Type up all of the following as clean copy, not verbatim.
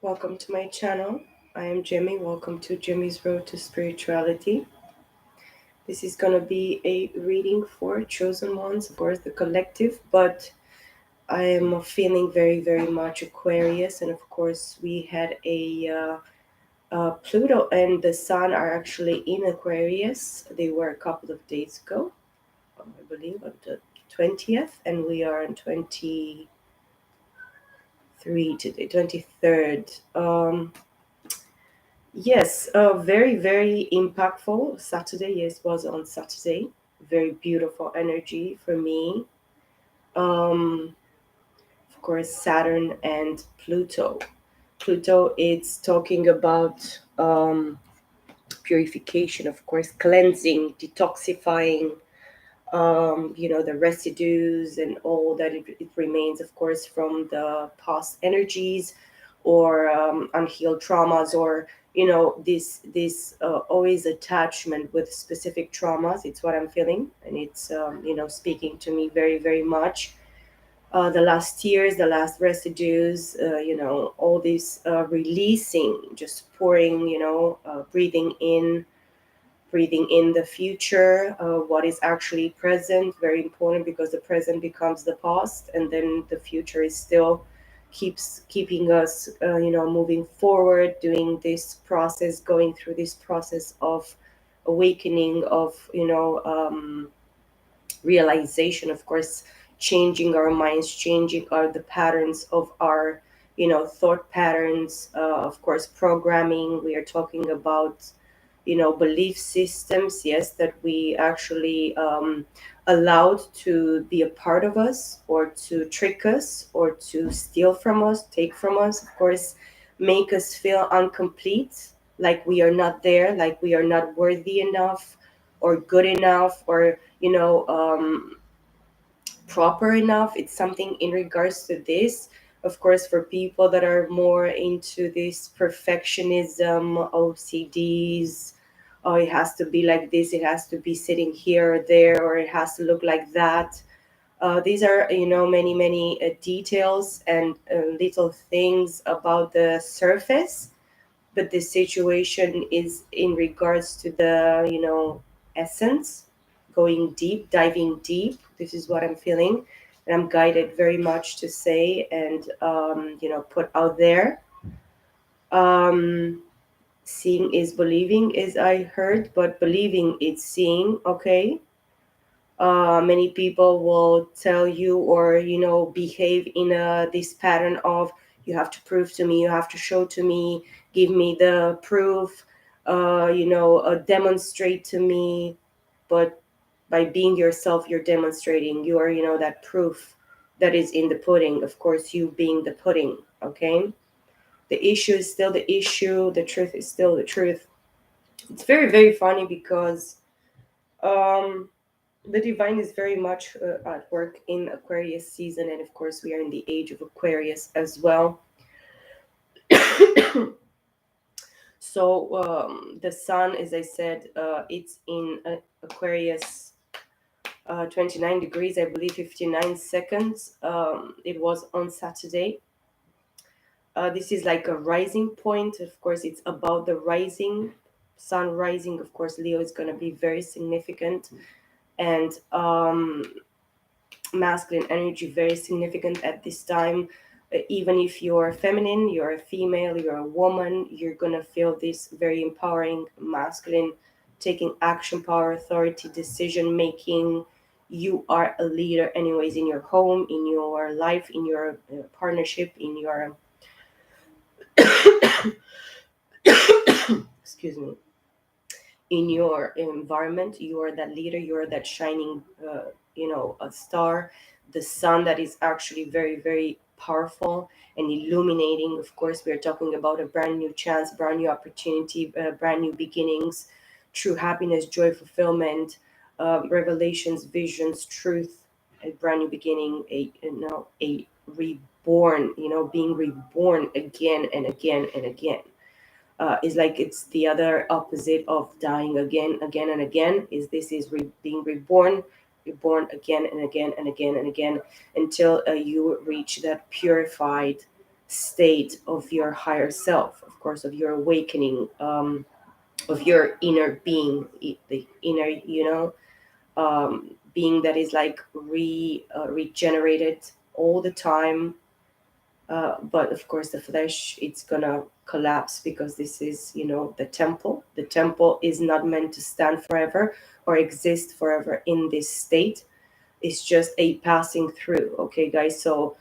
Welcome to my channel. I am Jimmy. Welcome to Jimmy's Road to Spirituality. This is going to be a reading for chosen ones, of course, the collective, but I am feeling very, very much Aquarius. And of course, we had Pluto and the Sun are actually in Aquarius. They were a couple of days ago, I believe, on the 20th, and we are on 23 today, 23rd. Yes, very, very impactful. Saturday, yes, was on Saturday. Very beautiful energy for me. Um, of course, Saturn and Pluto. Pluto, it's talking about purification, of course, cleansing, detoxifying, the residues and all that it remains, of course, from the past energies or unhealed traumas or this always attachment with specific traumas. It's what I'm feeling, and it's speaking to me very, very much. The last years, the last residues, all this releasing, just pouring, breathing in the future, what is actually present, very important, because the present becomes the past, and then the future is still keeping us moving forward, doing this process, going through this process of awakening, of realization, of course, changing our minds, changing the patterns of our thought patterns, of course, programming. We are talking about belief systems, yes, that we actually allowed to be a part of us, or to trick us, or to steal from us, take from us, of course, make us feel incomplete, like we are not there, like we are not worthy enough, or good enough, or proper enough. It's something in regards to this. Of course, for people that are more into this perfectionism, OCDs, oh, it has to be like this, it has to be sitting here or there, or it has to look like that. These are, many, many details and little things about the surface, but the situation is in regards to the, essence, going deep, diving deep. This is what I'm feeling, and I'm guided very much to say and, put out there. Um, Seeing is believing, is I heard, but believing is seeing. Okay. Many people will tell you, or behave in this pattern of, you have to prove to me, you have to show to me, give me the proof, demonstrate to me. But by being yourself, you're demonstrating, you are that proof that is in the pudding, of course, you being the pudding. Okay. The issue is still the issue, the truth is still the truth. It's very, very funny because um the divine is very much at work in Aquarius season, and of course, we are in the age of Aquarius as well. So the sun, as I said, it's in Aquarius, 29 degrees, I believe, 59 seconds. It was on Saturday. This is like a rising point. Of course, it's about the rising sun rising. Of course, Leo is going to be very significant, and masculine energy very significant at this time. Even if you're feminine, you're a female, you're a woman, you're gonna feel this very empowering masculine, taking action, power, authority, decision making. You are a leader anyways, in your home, in your life, in your partnership, in your excuse me, in your environment. You are that leader, you are that shining a star, the sun that is actually very, very powerful and illuminating. Of course, we are talking about a brand new chance, brand new opportunity, brand new beginnings, true happiness, joy, fulfillment, revelations, visions, truth, a brand new beginning, a reborn, being reborn again and again and again. Is like it's the other opposite of dying again, again and again. Is this is being reborn, reborn again and again and again and again, until you reach that purified state of your higher self, of course, of your awakening, of your inner being, the inner, being that is like regenerated all the time. But of course, the flesh, it's gonna collapse, because this is, the temple. The temple is not meant to stand forever or exist forever in this state. It's just a passing through. Okay, guys. So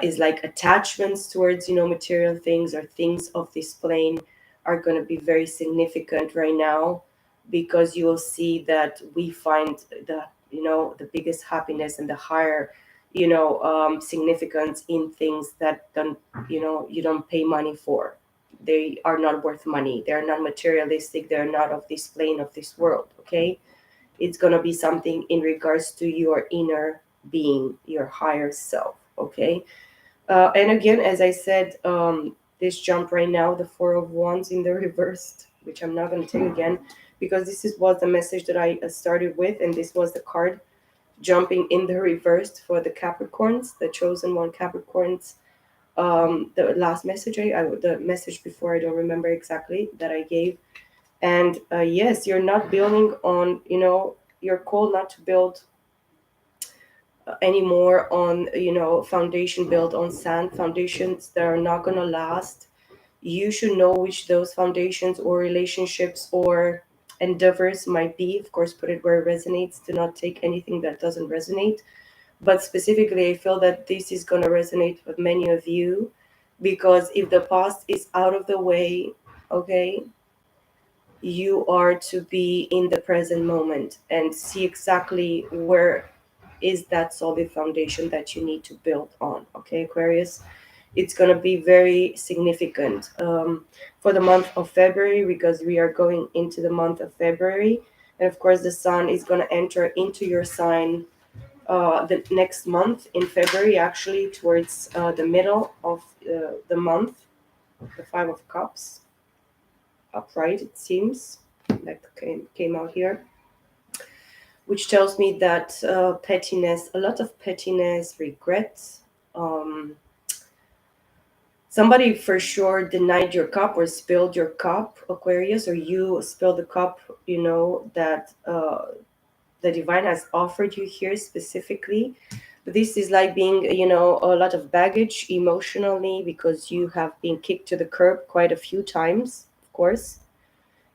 is like attachments towards, material things or things of this plane are going to be very significant right now, because you will see that we find the biggest happiness and the higher, significance in things that don't, you don't pay money for. They are not worth money. They're not materialistic. They're not of this plane, of this world. Okay, it's going to be something in regards to your inner being, your higher self. Okay. And again, as I said, this jump right now, the Four of Wands in the reversed, which I'm not going to take again, because was the message that I started with, and this was the card jumping in the reversed for the Capricorns, the chosen one Capricorns. The last message, the message before, I don't remember exactly, that I gave. And yes, you're not building on, you're called not to build anymore on, foundation built on sand, foundations that are not going to last. You should know which those foundations or relationships or endeavors might be. Of course, put it where it resonates. Do not take anything that doesn't resonate. But specifically, I feel that this is going to resonate with many of you, because if the past is out of the way, okay, you are to be in the present moment and see exactly where is that solid foundation that you need to build on. Okay, Aquarius, it's going to be very significant for the month of February, because we are going into the month of February. And of course, the sun is going to enter into your sign the next month in February, actually, towards the middle of the month, the Five of Cups, upright, it seems, that came out here, which tells me that pettiness, a lot of pettiness, regrets. Somebody for sure denied your cup or spilled your cup, Aquarius, or you spilled the cup, that the divine has offered you here specifically. This is like being, a lot of baggage emotionally, because you have been kicked to the curb quite a few times, of course.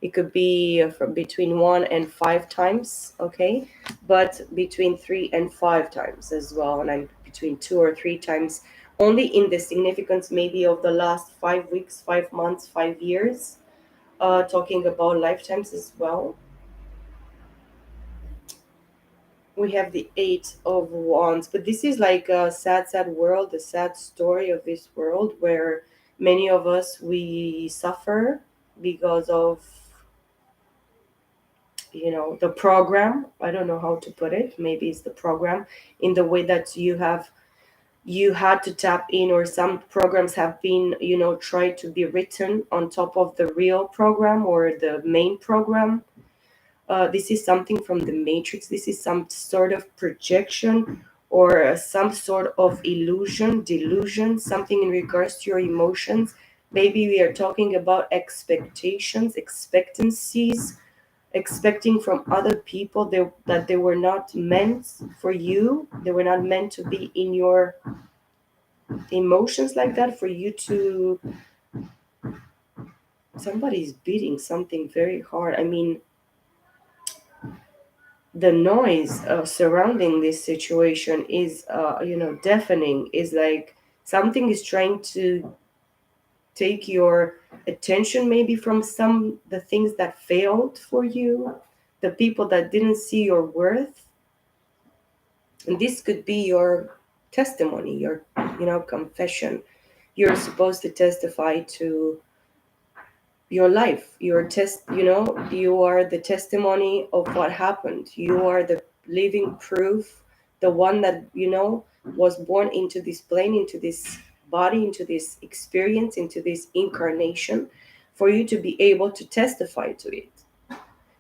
It could be from between 1 and 5 times, okay, but between 3 and 5 times as well, and I'm between 2 or 3 times. Only in the significance maybe of the last 5 weeks, 5 months, 5 years. Talking about lifetimes as well. We have the Eight of Wands, but this is like a sad, sad world, a sad story of this world, where many of us, we suffer because of, the program. I don't know how to put it. Maybe it's the program, in the way that you had to tap in, or some programs have been, tried to be written on top of the real program or the main program. This is something from the matrix. This is some sort of projection, or some sort of illusion, delusion, something in regards to your emotions. Maybe we are talking about expectations, expectancies, expecting from other people that they were not meant for you. They were not meant to be in your emotions like that, for you to. Somebody's beating something very hard. I mean, the noise surrounding this situation is, deafening. Is like something is trying to take your attention, maybe from some the things that failed for you, the people that didn't see your worth. And this could be your testimony, your, confession. You're supposed to testify to your life, your test, you are the testimony of what happened. You are the living proof, the one that, was born into this plane, into this body, into this experience, into this incarnation, for you to be able to testify to it.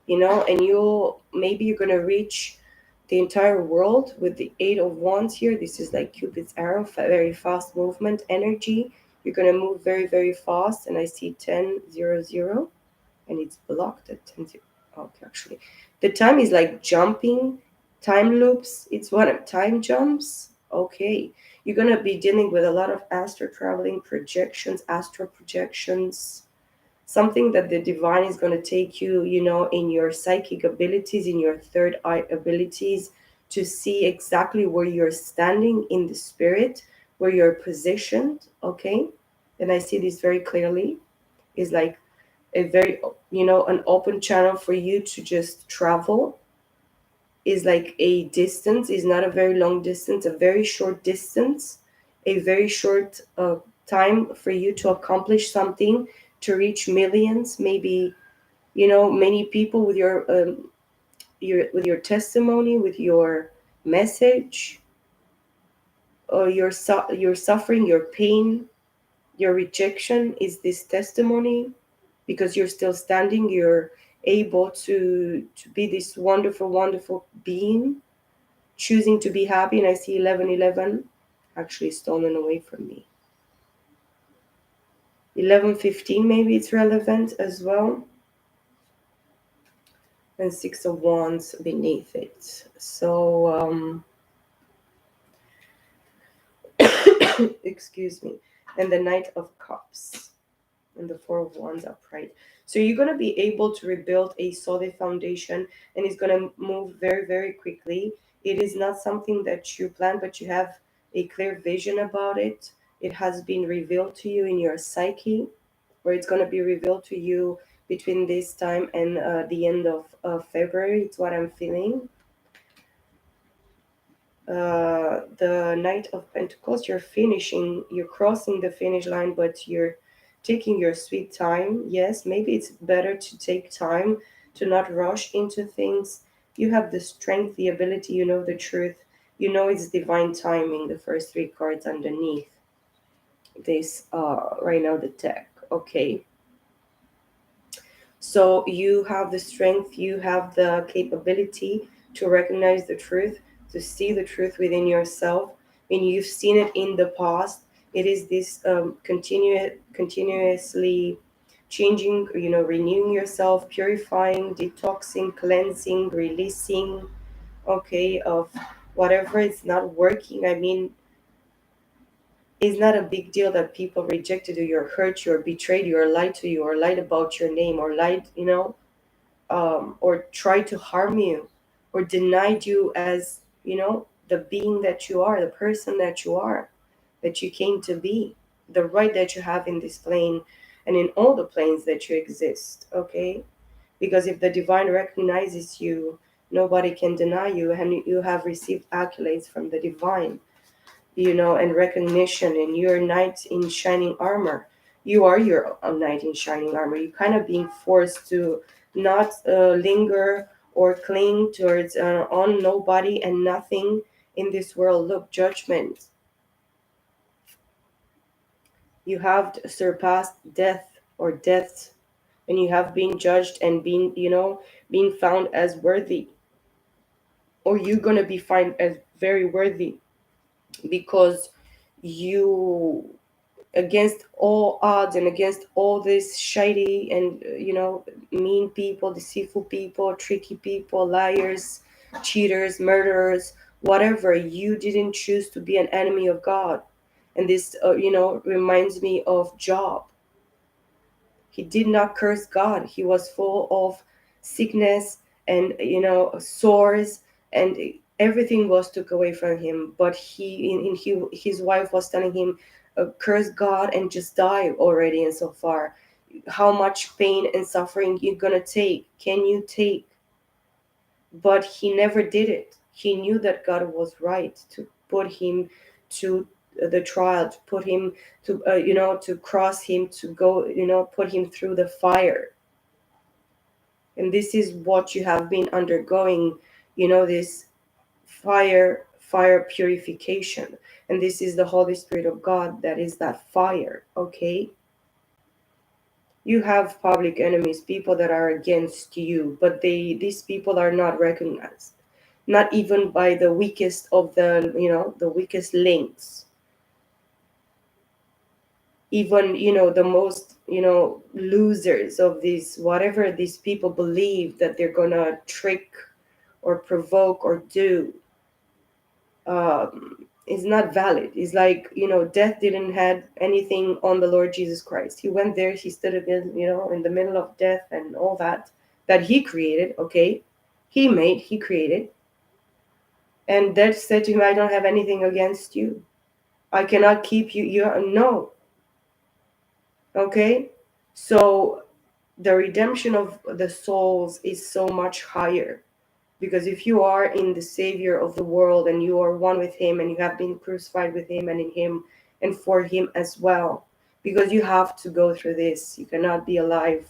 And you're going to reach the entire world with the Eight of Wands here. This is like Cupid's arrow, very fast movement energy. You're going to move very, very fast. And I see 10:00, and it's blocked at 10:00. Okay, actually, the time is like jumping, time loops. It's one of time jumps. Okay, you're going to be dealing with a lot of astral traveling projections, astral projections, something that the divine is going to take you, in your psychic abilities, in your third eye abilities, to see exactly where you're standing in the spirit, where you're positioned. Okay, and I see this very clearly. Is like a very, an open channel for you to just travel. Is like a distance, is not a very long distance, a very short distance, a very short time for you to accomplish something, to reach millions, maybe, many people with your testimony, with your message, or your suffering, your pain, your rejection is this testimony. Because you're still standing, you're able to be this wonderful, wonderful being, choosing to be happy. And I see 1111 actually stolen away from me. 1115, maybe it's relevant as well. And Six of Wands beneath it. So, excuse me. And the Knight of Cups and the Four of Wands upright. So you're going to be able to rebuild a solid foundation, and it's going to move very, very quickly. It is not something that you plan, but you have a clear vision about it. It has been revealed to you in your psyche, or it's going to be revealed to you between this time and the end of February. It's what I'm feeling. The Knight of Pentacles, you're crossing the finish line, but you're taking your sweet time. Yes, maybe it's better to take time, to not rush into things. You have the strength, the ability, you know the truth. You know it's divine timing, the first three cards underneath this, right now, the deck. Okay. So you have the strength, you have the capability to recognize the truth, to see the truth within yourself. And you've seen it in the past. It is this continuously changing, renewing yourself, purifying, detoxing, cleansing, releasing, okay, of whatever is not working. I mean, it's not a big deal that people rejected you, or hurt you, or betrayed you, or lied to you, or lied about your name, or lied, or tried to harm you, or denied you as, the being that you are, the person that you are, that you came to be, the right that you have in this plane and in all the planes that you exist. Okay, because if the divine recognizes you, nobody can deny you, and you have received accolades from the divine, and recognition, and you're a knight in shining armor. You are your own knight in shining armor. You're kind of being forced to not linger or cling towards on nobody and nothing in this world. Look, judgment. You have surpassed death or death, and you have been judged and being found as worthy, or you're gonna be found as very worthy, because you, against all odds and against all this shady and mean people, deceitful people, tricky people, liars, cheaters, murderers, whatever, you didn't choose to be an enemy of God. And this reminds me of Job. He did not curse God. He was full of sickness and sores, and everything was took away from him. But his wife was telling him, curse God and just die already. And so far, how much pain and suffering you gonna take? Can you take? But he never did it. He knew that God was right to put him to the trial, to put him to to cross him, to go, put him through the fire. And this is what you have been undergoing, this fire purification. And this is the Holy Spirit of God that is that fire. Okay, you have public enemies, people that are against you, but these people are not recognized, not even by the weakest of the weakest links. Even, the most, losers of these, whatever these people believe that they're gonna trick or provoke or do, is not valid. It's like, death didn't had anything on the Lord Jesus Christ. He went there, he stood in, in the middle of death and all that he created, okay? He created. And death said to him, I don't have anything against you. I cannot keep you. No, okay? So the redemption of the souls is so much higher, because if you are in the Savior of the world and you are one with him and you have been crucified with him and in him and for him as well, because you have to go through this. You cannot be alive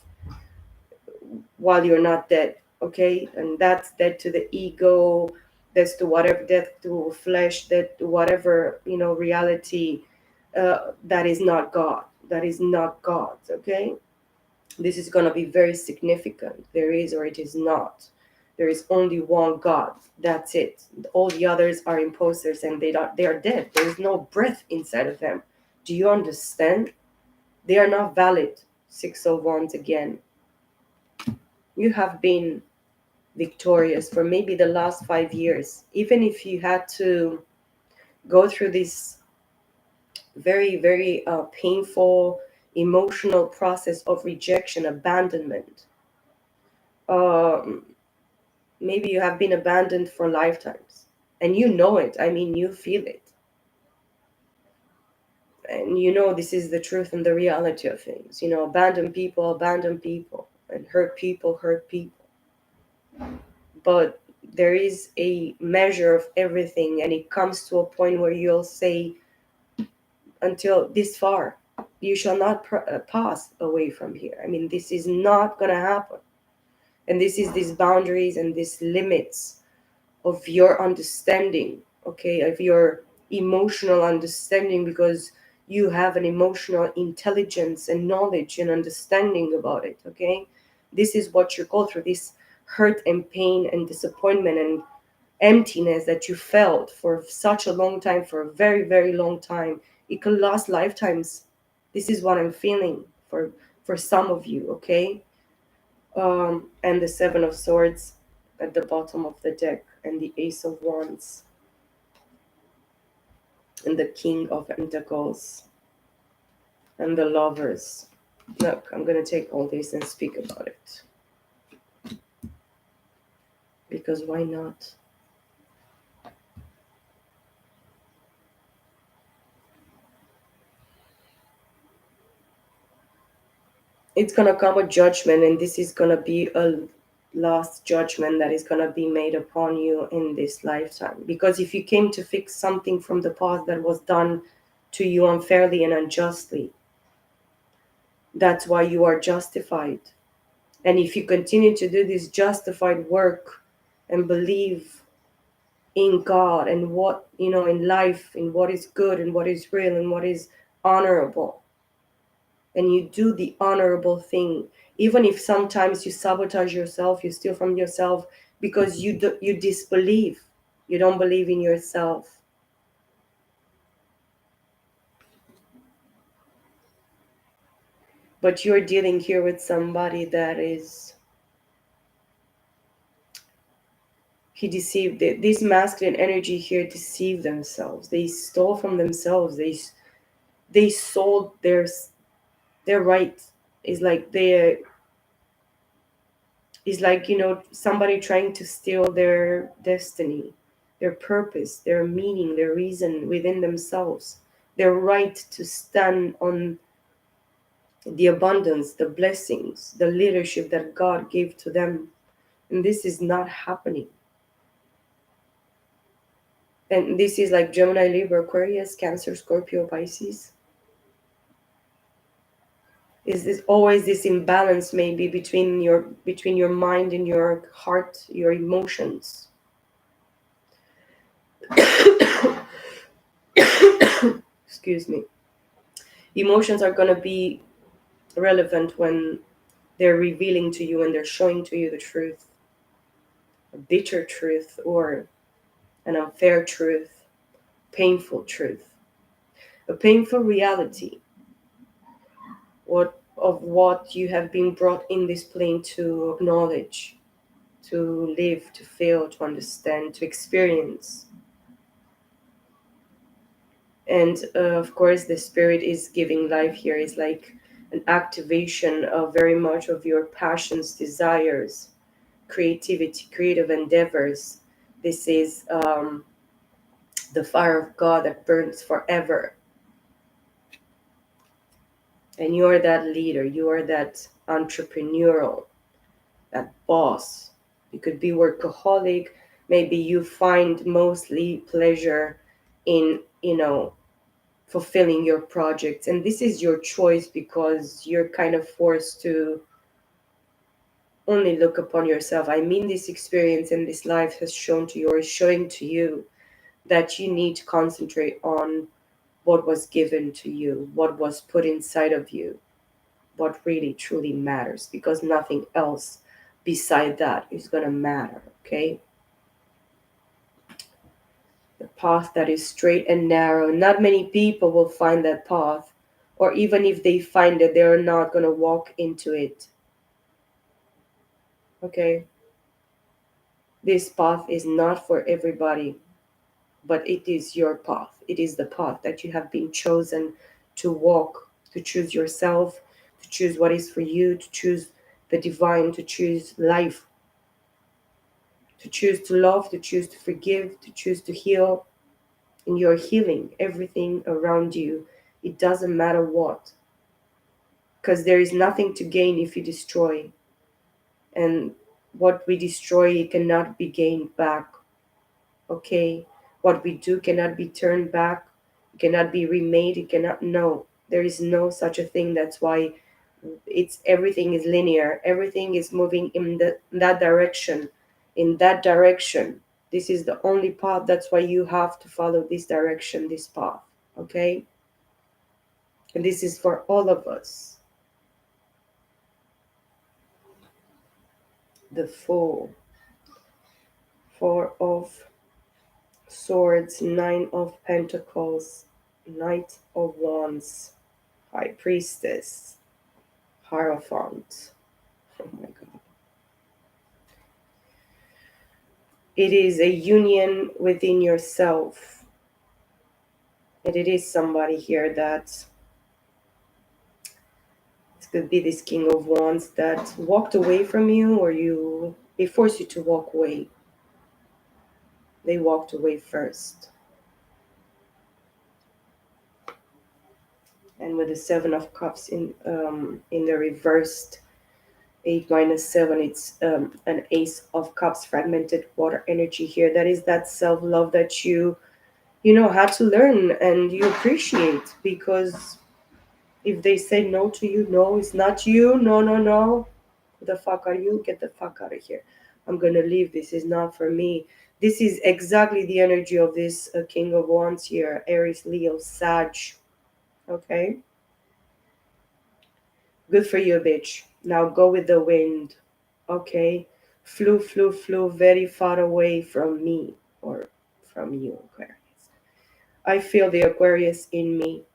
while you're not dead, okay? And that's dead to the ego, that's to whatever, death to flesh, death to whatever, reality, that is not God. That is not God, okay? This is going to be very significant. There is or it is not. There is only one God. That's it. All the others are imposters, and they are dead. There is no breath inside of them. Do you understand? They are not valid. 601s again. You have been victorious for maybe the last 5 years. Even if you had to go through this very, very painful emotional process of rejection, abandonment. Um, Maybe you have been abandoned for lifetimes, and you know it. I mean, you feel it. And this is the truth and the reality of things. Abandon people, and hurt people. But there is a measure of everything, and it comes to a point where you'll say, until this far, you shall not pass away from here. I mean, this is not going to happen. And this is these boundaries and these limits of your understanding, okay, of your emotional understanding, because you have an emotional intelligence and knowledge and understanding about it, okay? This is what you go through, this hurt and pain and disappointment and emptiness that you felt for such a long time, for a very, very long time. It could last lifetimes. This is what I'm feeling for some of you, okay? And the Seven of Swords at the bottom of the deck, and the Ace of Wands, and the King of Pentacles, and the Lovers. Look, I'm going to take all this and speak about it. Because why not? It's going to come a judgment, and this is going to be a last judgment that is going to be made upon you in this lifetime. Because if you came to fix something from the past that was done to you unfairly and unjustly, that's why you are justified. And if you continue to do this justified work and believe in God and what, in life, in what is good and what is real and what is honorable, and you do the honorable thing, even if sometimes you sabotage yourself, you steal from yourself because you disbelieve, you don't believe in yourself. But you're dealing here with somebody that is, he deceived it. This masculine energy here deceived themselves. They stole from themselves. They sold their right. Is like they is like, somebody trying to steal their destiny, their purpose, their meaning, their reason within themselves, their right to stand on the abundance, the blessings, the leadership that God gave to them. And this is not happening. And this is like Gemini, Libra, Aquarius, Cancer, Scorpio, Pisces. Is this always this imbalance maybe between your mind and your heart, your emotions? Excuse me. Emotions are going to be relevant when they're revealing to you and they're showing to you the truth, a bitter truth or an unfair truth, painful truth, a painful reality. what you have been brought in this plane to acknowledge, to live, to feel, to understand, to experience. And of course, the spirit is giving life here is like an activation of very much of your passions, desires, creativity, creative endeavors. This is the fire of God that burns forever. And you are that leader, you are that entrepreneurial, that boss. You could be workaholic. Maybe you find mostly pleasure in, fulfilling your projects. And this is your choice because you're kind of forced to only look upon yourself. I mean, this experience and this life has shown to you or is showing to you that you need to concentrate on what was given to you, what was put inside of you, what really truly matters, because nothing else beside that is going to matter, okay? The path that is straight and narrow, not many people will find that path, or even if they find it, they're not going to walk into it, okay? This path is not for everybody, but it is your path. It is the path that you have been chosen to walk, to choose yourself, to choose what is for you, to choose the divine, to choose life, to choose to love, to choose to forgive, to choose to heal. And you're healing everything around you. It doesn't matter what, because there is nothing to gain if you destroy. And what we destroy, it cannot be gained back. Okay, what we do cannot be turned back, it cannot be remade, it cannot, no, there is no such a thing. That's why it's everything is linear, everything is moving in that direction, in that direction. This is the only path. That's why you have to follow this direction, this path, okay? And this is for all of us. The Four of Swords, Nine of Pentacles, Knight of Wands, High Priestess, Hierophant. Oh my God. It is a union within yourself. And it is somebody here that it could be this King of Wands that walked away from you, or they forced you to walk away. They walked away first. And with the Seven of Cups in the reversed 8 - 7, it's an Ace of Cups, fragmented water energy here. That is that self-love that you had to learn and you appreciate, because if they say no to you, no, it's not you, no, no, no, who the fuck are you? Get the fuck out of here. I'm gonna leave. This is not for me. This is exactly the energy of this King of Wands here, Aries, Leo, Sag. Okay, good for you, bitch. Now go with the wind. Okay, flew very far away from me, or from you, Aquarius. I feel the Aquarius in me.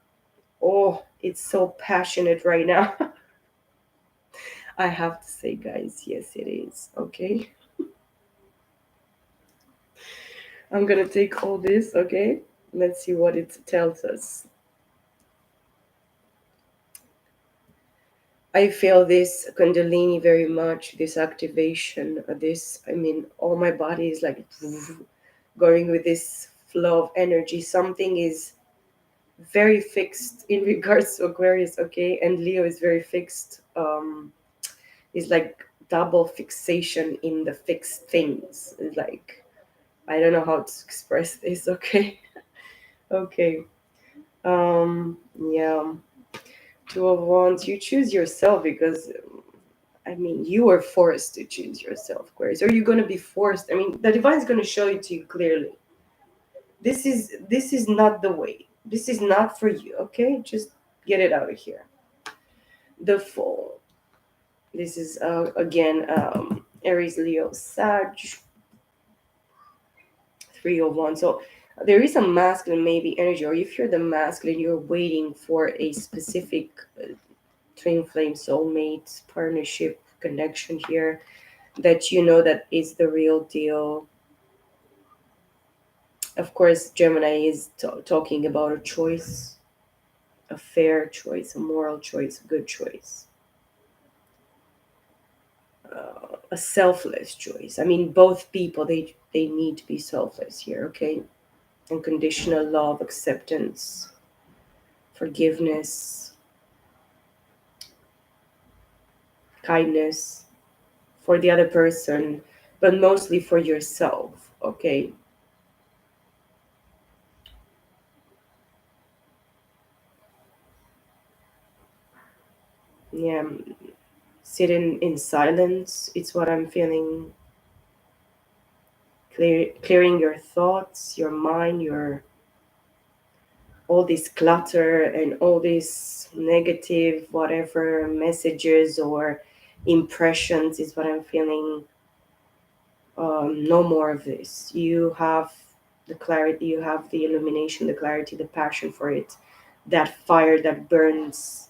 Oh, it's so passionate right now. I have to say, guys, yes, it is. Okay, I'm gonna take all this. Okay, let's see what it tells us. I feel this Kundalini very much, this activation, I mean, all my body is like going with this flow of energy. Something is very fixed in regards to Aquarius, okay? And Leo is very fixed. Is like double fixation in the fixed things. It's like, I don't know how to express this, okay? Okay. Yeah. Two of Wands, you choose yourself because I mean, you are forced to choose yourself, Aquarius. Or you're gonna be forced. I mean, the divine is gonna show it to you clearly. This is not the way. This is not for you, okay? Just get it out of here. The Fool. This is again Aries, Leo, Sag, Three of Wands. So there is a masculine maybe energy, or if you're the masculine, you're waiting for a specific twin flame, soulmate, partnership, connection here that you know that is the real deal. Of course, Gemini is talking about a choice, a fair choice, a moral choice, a good choice, a selfless choice. I mean, both people they need to be selfless here, okay? Unconditional love, acceptance, forgiveness, kindness for the other person, but mostly for yourself, okay? Yeah, sitting in silence, it's what I'm feeling. Clearing your thoughts, your mind, your all this clutter and all these negative whatever messages or impressions is what I'm feeling. No more of this. You have the clarity, you have the illumination, the clarity, the passion for it, that fire that burns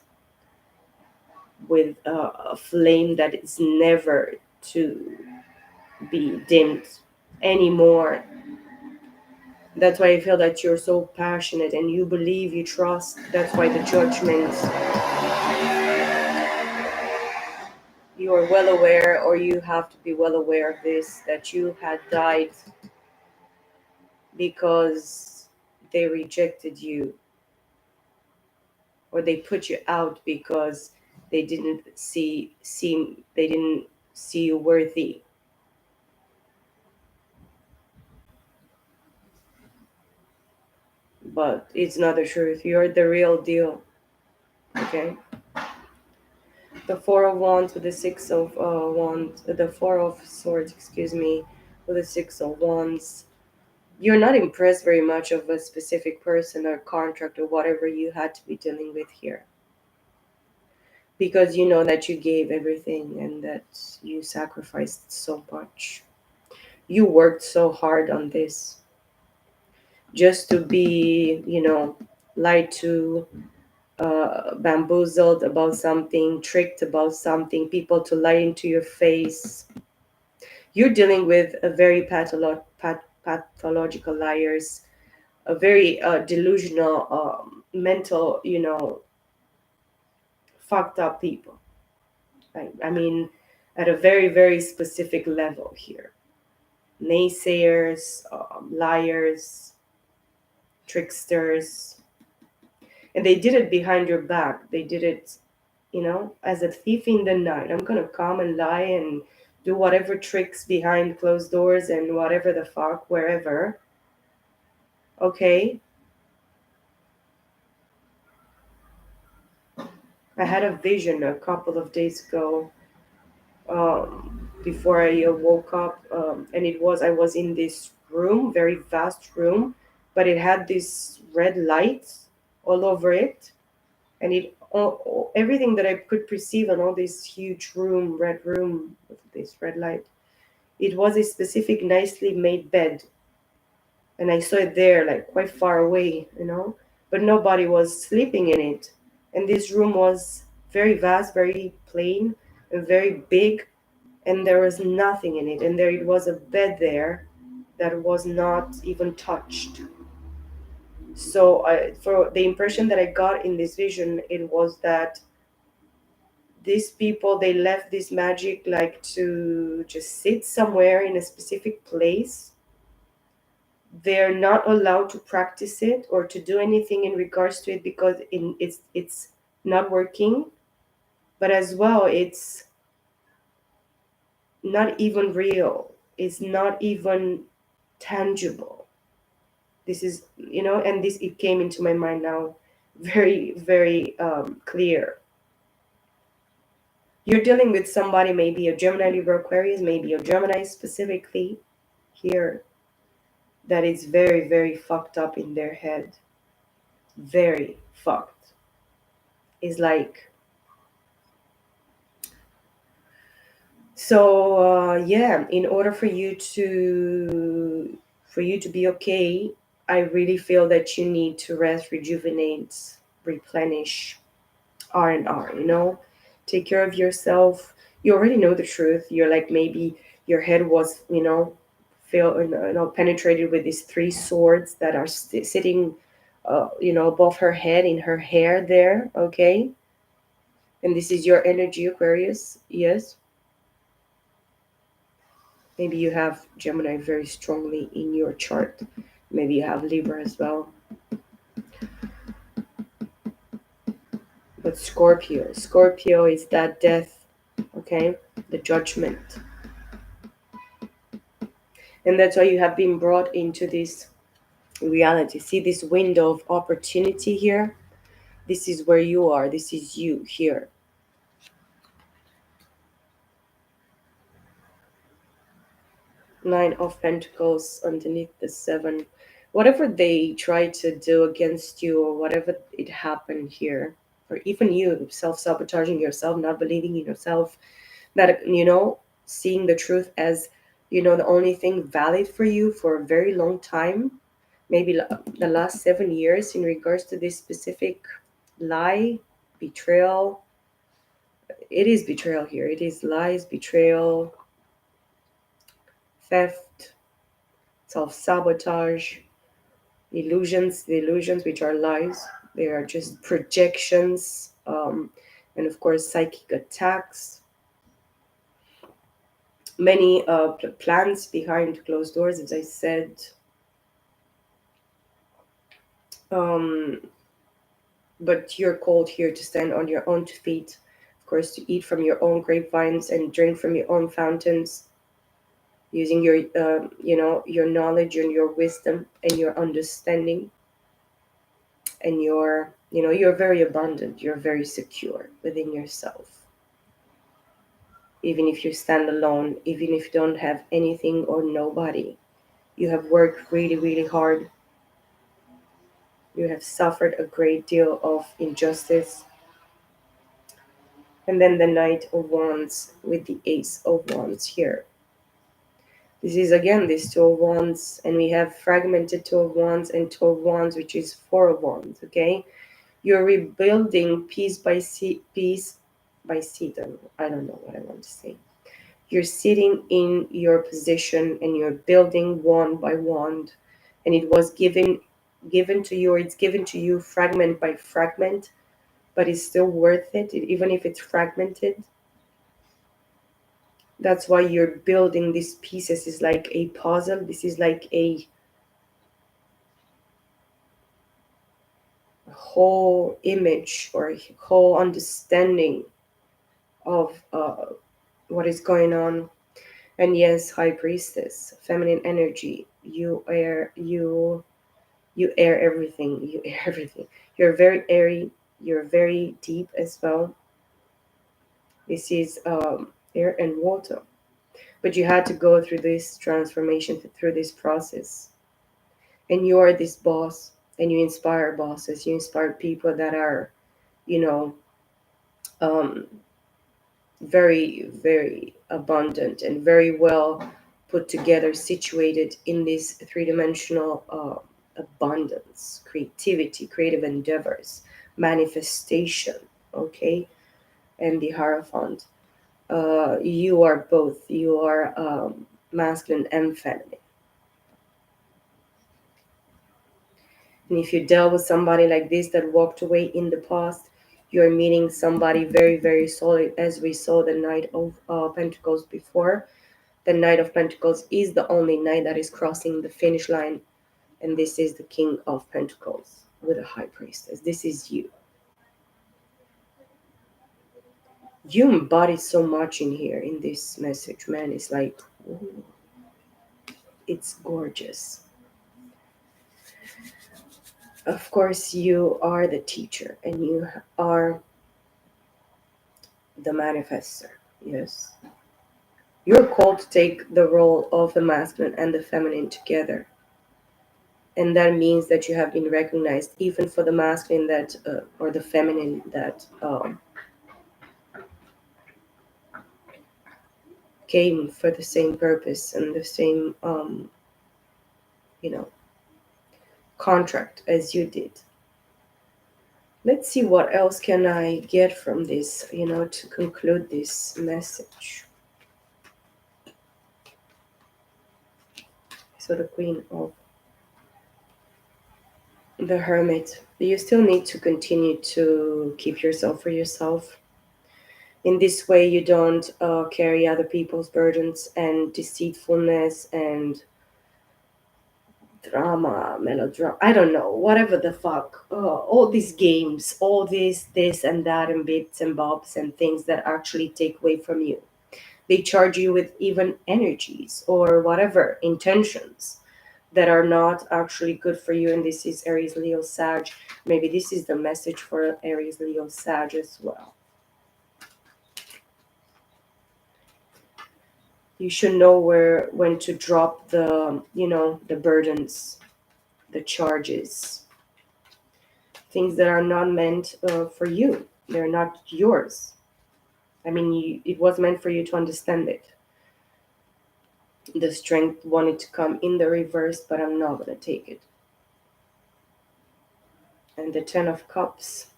with a flame that is never to be dimmed anymore. That's why I feel that you're so passionate and you believe, you trust. That's why the judgment, you are well aware, or you have to be well aware of this, that you had died because they rejected you, or they put you out because they didn't see you worthy. But it's not the truth. You're the real deal. Okay. The Four of Wands with the Six of Wands, the Four of Swords, excuse me, with the Six of Wands. You're not impressed very much of a specific person or contract or whatever you had to be dealing with here, because you know that you gave everything and that you sacrificed so much. You worked so hard on this just to be, lied to, bamboozled about something, tricked about something, people to lie into your face. You're dealing with a very pathological liars, a very delusional, mental, fucked up people. I mean, at a very, very specific level here. Naysayers, liars, tricksters. And they did it behind your back. They did it, as a thief in the night. I'm going to come and lie and do whatever tricks behind closed doors and whatever the fuck, wherever. Okay. I had a vision a couple of days ago, before I woke up, and I was in this room, very vast room, but it had this red light all over it, and everything that I could perceive in all this huge room, red room with this red light, it was a specific, nicely made bed, and I saw it there, like quite far away, but nobody was sleeping in it, and this room was very vast, very plain, and very big, and there was nothing in it, and there it was a bed there that was not even touched. So for the impression that I got in this vision, it was that these people, they left this magic like to just sit somewhere in a specific place. They're not allowed to practice it or to do anything in regards to it because it's not working, but as well it's not even real, it's not even tangible. This is, and this, it came into my mind now, very, very clear. You're dealing with somebody, maybe a Gemini, Libra, Aquarius, maybe a Gemini specifically here, that is very, very fucked up in their head. Very fucked. It's like, so yeah, in order for you to be okay, I really feel that you need to rest, rejuvenate, replenish, R and R, take care of yourself. You already know the truth. You're like, maybe your head was, penetrated with these three swords that are sitting, above her head, in her hair there. Okay. And this is your energy, Aquarius. Yes. Maybe you have Gemini very strongly in your chart. Maybe you have Libra as well. But Scorpio is that death, okay? The judgment. And that's why you have been brought into this reality. See this window of opportunity here? This is where you are. This is you here. Nine of Pentacles underneath the seven. Whatever they try to do against you, or whatever it happened here, or even you self-sabotaging yourself, not believing in yourself, that, seeing the truth as, the only thing valid for you for a very long time, maybe the last 7 years, in regards to this specific lie, betrayal. It is betrayal here. It is lies, betrayal, theft, self-sabotage, illusions. The illusions, which are lies, they are just projections, and of course psychic attacks. Many plans behind closed doors, as I said. um, but you're called here to stand on your own feet, of course, to eat from your own grapevines and drink from your own fountains, using your knowledge and your wisdom and your understanding. And you're very abundant. You're very secure within yourself. Even if you stand alone, even if you don't have anything or nobody, you have worked really, really hard. You have suffered a great deal of injustice. And then the Knight of Wands with the Ace of Wands here. This is again this Two of Wands, and we have fragmented Two of Wands and Two of Wands, which is Four of Wands. Okay, you're rebuilding piece by seat. I don't know what I want to say. You're sitting in your position and you're building wand by wand, and it was given to you, or it's given to you fragment by fragment, but it's still worth it, even if it's fragmented. That's why you're building these pieces. Is like a puzzle. This is like a whole image, or a whole understanding of what is going on. And yes, High Priestess, feminine energy, you air everything. You air everything. You're very airy. You're very deep as well. This is air and water. But you had to go through this transformation, through this process. And you are this boss, and you inspire bosses. You inspire people that are, you know, um, very, very abundant and very well put together, situated in this three-dimensional abundance, creativity, creative endeavors, manifestation. Okay, and the Hierophant. You are both. You are masculine and feminine. And if you dealt with somebody like this that walked away in the past, you're meeting somebody very, very solid, as we saw the Knight of Pentacles before. The Knight of Pentacles is the only knight that is crossing the finish line, and this is the King of Pentacles with a High Priestess. This is you. You embody so much in here, in this message, man. It's like, ooh, it's gorgeous. Of course, you are the teacher, and you are the manifester. Yes. You're called to take the role of the masculine and the feminine together. And that means that you have been recognized, even for the masculine that, or the feminine that came for the same purpose and the same, you know, contract as you did. Let's see what else can I get from this, to conclude this message. So the Queen of the Hermit. You still need to continue to keep yourself for yourself. In this way, you don't carry other people's burdens and deceitfulness and drama, melodrama. I don't know, whatever the fuck. All these games, all this and that, and bits and bobs and things that actually take away from you. They charge you with even energies or whatever intentions that are not actually good for you. And this is Aries, Leo, Sag. Maybe this is the message for Aries, Leo, Sag as well. You should know when to drop the burdens, the charges, things that are not meant for you. They're not yours. I mean, it was meant for you to understand it. The strength wanted to come in the reverse, but I'm not going to take it. And the Ten of Cups,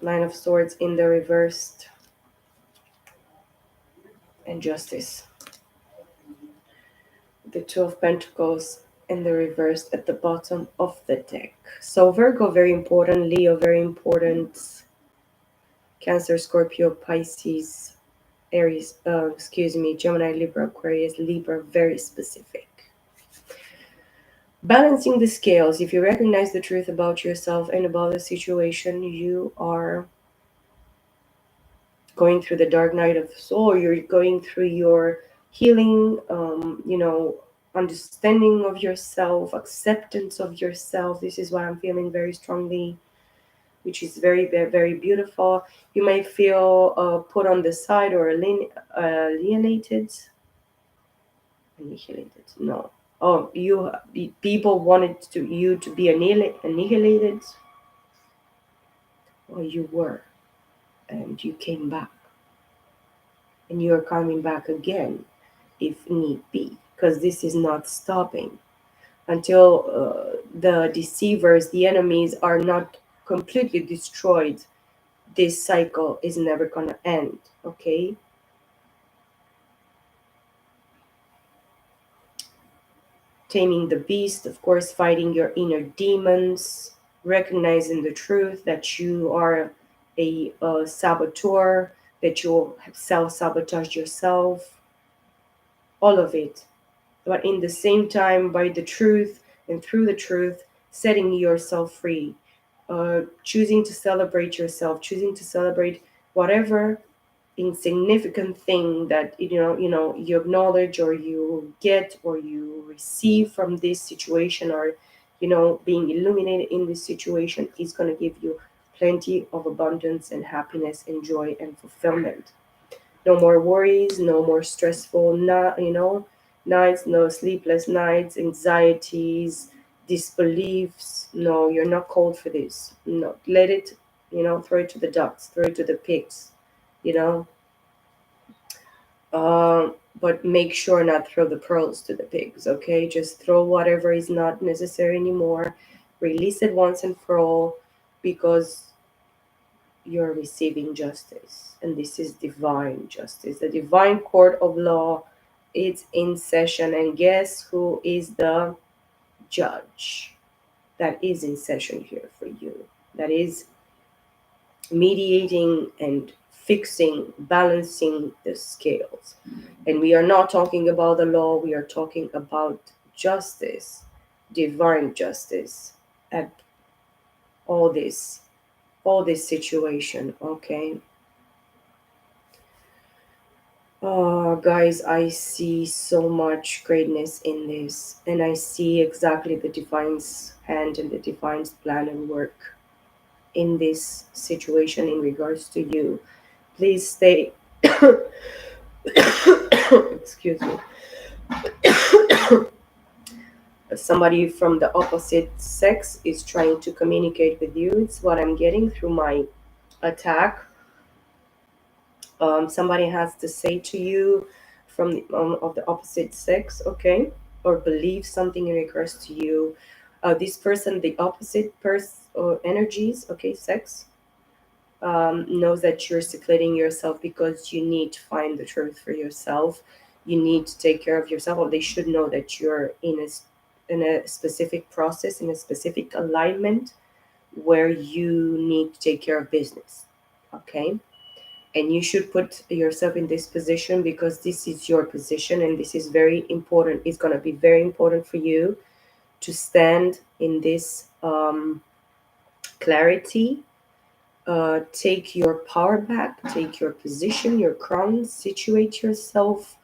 Nine of Swords in the reversed, and Justice. The Two of Pentacles in the reversed at the bottom of the deck. So Virgo, very important. Leo, very important. Cancer, Scorpio, Pisces, Aries, Gemini, Libra, Aquarius, Libra, very specific. Balancing the scales. If you recognize the truth about yourself and about the situation, you are going through the dark night of the soul. You're going through your healing, understanding of yourself, acceptance of yourself. This is what I'm feeling very strongly, which is very, very, very beautiful. You may feel put on the side or alienated. Annihilated? No. Oh, people wanted you to be annihilated. Well, you were, and you came back, and you are coming back again, if need be, because this is not stopping until the deceivers, the enemies, are not completely destroyed. This cycle is never gonna end. Okay. Taming the beast, of course, fighting your inner demons, recognizing the truth that you are a saboteur, that you have self-sabotaged yourself, all of it. But in the same time, by the truth and through the truth, setting yourself free, choosing to celebrate yourself, choosing to celebrate whatever insignificant thing that you acknowledge or you get or you receive from this situation, or being illuminated in this situation, is going to give you plenty of abundance and happiness and joy and fulfillment. No more worries, no more stressful nights, no sleepless nights, anxieties, disbeliefs. No, you're not called for this. No, let it, throw it to the ducks, throw it to the pigs, you know but make sure not throw the pearls to the pigs. Okay, just throw whatever is not necessary anymore, release it once and for all, because you're receiving justice, and this is divine justice. The divine court of law, it's in session, and guess who is the judge that is in session here for you, that is mediating and fixing, balancing the scales. And we are not talking about the law, we are talking about justice, divine justice at all this situation. Okay. Guys, I see so much greatness in this, and I see exactly the divine's hand and the divine's plan and work in this situation in regards to you. Please stay. Excuse me. Somebody from the opposite sex is trying to communicate with you. It's what I'm getting through my attack. Somebody has to say to you from of the opposite sex, okay, or believe something in regards to you. This person, the opposite person or energies, okay, sex, knows that you're secluding yourself because you need to find the truth for yourself. You need to take care of yourself, or they should know that you're in a specific process, in a specific alignment where you need to take care of business. Okay? And you should put yourself in this position because this is your position and this is very important. It's going to be very important for you to stand in this clarity, take your power back, take your position, your crown, situate yourself,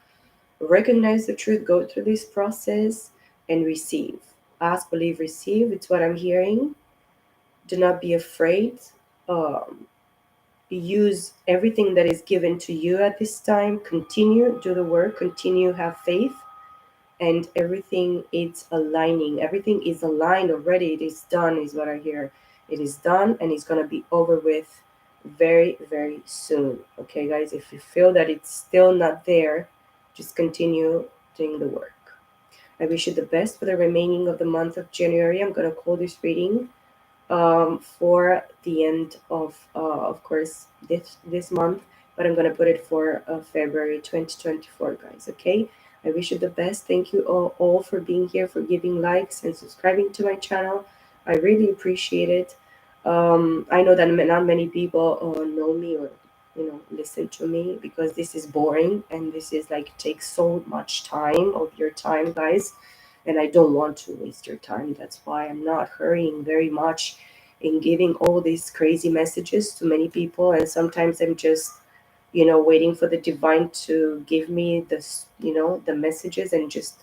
recognize the truth, go through this process, and receive. Ask, believe, receive. It's what I'm hearing. Do not be afraid. Um, Use everything that is given to you at this time. Continue, do the work, continue, have faith, and everything is aligning. Everything is aligned already. It is done, is what I hear. It is done, and it's going to be over with very, very soon. Okay, guys, if you feel that it's still not there, just continue doing the work. I wish you the best for the remaining of the month of January. I'm going to call this reading for the end of course, this month, but I'm gonna put it for February 2024, guys. Okay. I wish you the best. Thank you all for being here, for giving likes and subscribing to my channel. I really appreciate it. I know that not many people know me or listen to me because this is boring and this is like takes so much time of your time, guys, and I don't want to waste your time. That's why I'm not hurrying very much in giving all these crazy messages to many people. And sometimes I'm just, waiting for the divine to give me this, the messages and just,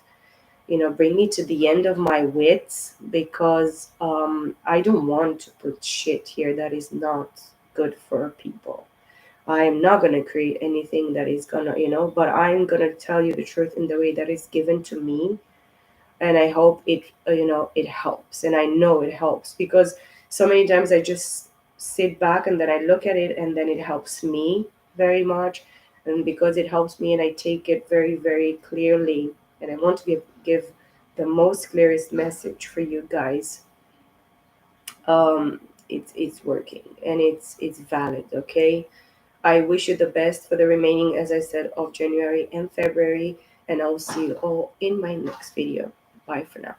bring me to the end of my wits because I don't want to put shit here that is not good for people. I am not going to create anything that is going to, but I'm going to tell you the truth in the way that is given to me, and I hope it it helps, and I know it helps because so many times I just sit back and then I look at it and then it helps me very much, and because it helps me and I take it very, very clearly, and I want to give the most clearest message for you guys. It's working and it's valid. Okay, I wish you the best for the remaining, as I said, of January and February, and I'll see you all in my next video. Bye for now.